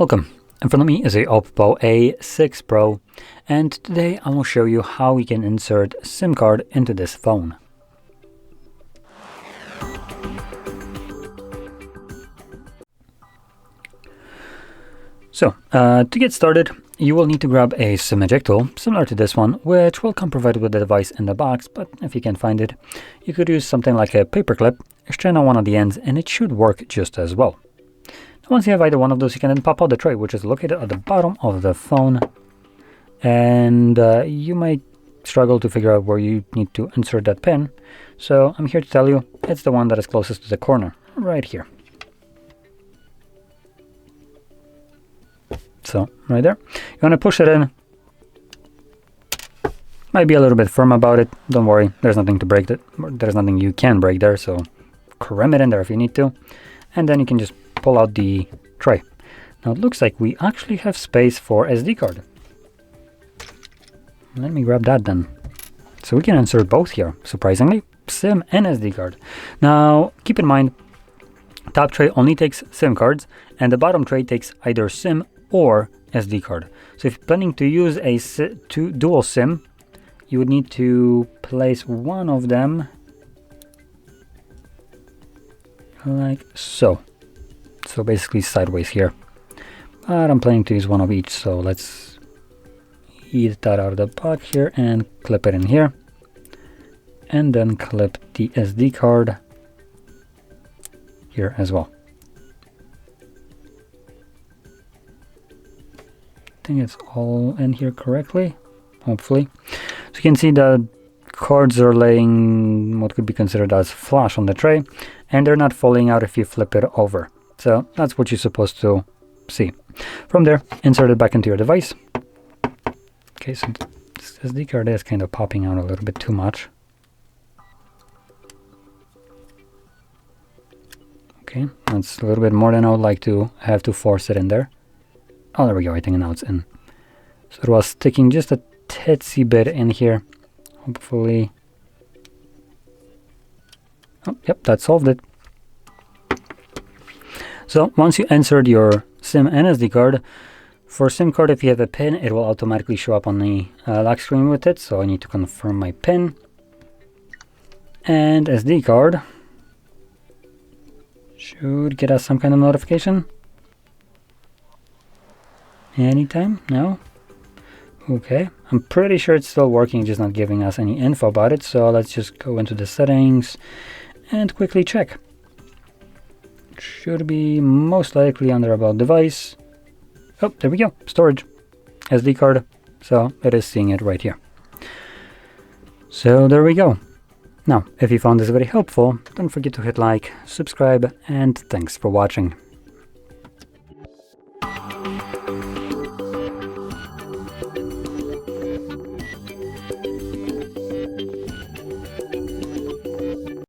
Welcome. In front of me is a OPPO A6 Pro, and today I will show you how we can insert a SIM card into this phone. So, to get started, you will need to grab a SIM ejector similar to this one, which will come provided with the device in the box, but if you can't find it, you could use something like a paperclip, extend on one of the ends, and it should work just as well. Once you have either one of those, you can then pop out the tray, which is located at the bottom of the phone, and you might struggle to figure out where you need to insert that pin. So I'm here to tell you it's the one that is closest to the corner, right here. So right there, you want to push it in. Might be a little bit firm about it. Don't worry, there's nothing to break it. There's nothing you can break there, so cram it in there if you need to, and then you can just pull out the tray. Now it looks like we actually have space for SD card. Let me grab that then. So we can insert both here, surprisingly, SIM and SD card. Now keep in mind, top tray only takes SIM cards and the bottom tray takes either SIM or SD card. So if you're planning to use a dual SIM, you would need to place one of them like so. So basically sideways here, but I'm planning to use one of each, so let's eat that out of the box here and clip it in here, and then clip the SD card here as well. I think it's all in here correctly, hopefully. So you can see the cards are laying what could be considered as flush on the tray, and they're not falling out if you flip it over. So that's what you're supposed to see. From there, insert it back into your device. Okay, so this SD card is kind of popping out a little bit too much. Okay, that's a little bit more than I would like to have to force it in there. Oh, there we go, I think now it's in. So it was sticking just a titsy bit in here. Hopefully. Oh, yep, that solved it. So once you insert your SIM and SD card, for SIM card, if you have a pin, it will automatically show up on the lock screen with it. So I need to confirm my pin. And SD card should get us some kind of notification. Anytime? No? Okay. I'm pretty sure it's still working, just not giving us any info about it. So let's just go into the settings and quickly check. Should be most likely under about device. Oh, there we go, storage, SD card. So it is seeing it right here. So there we go. Now, if you found this very helpful, don't forget to hit like, subscribe, and thanks for watching.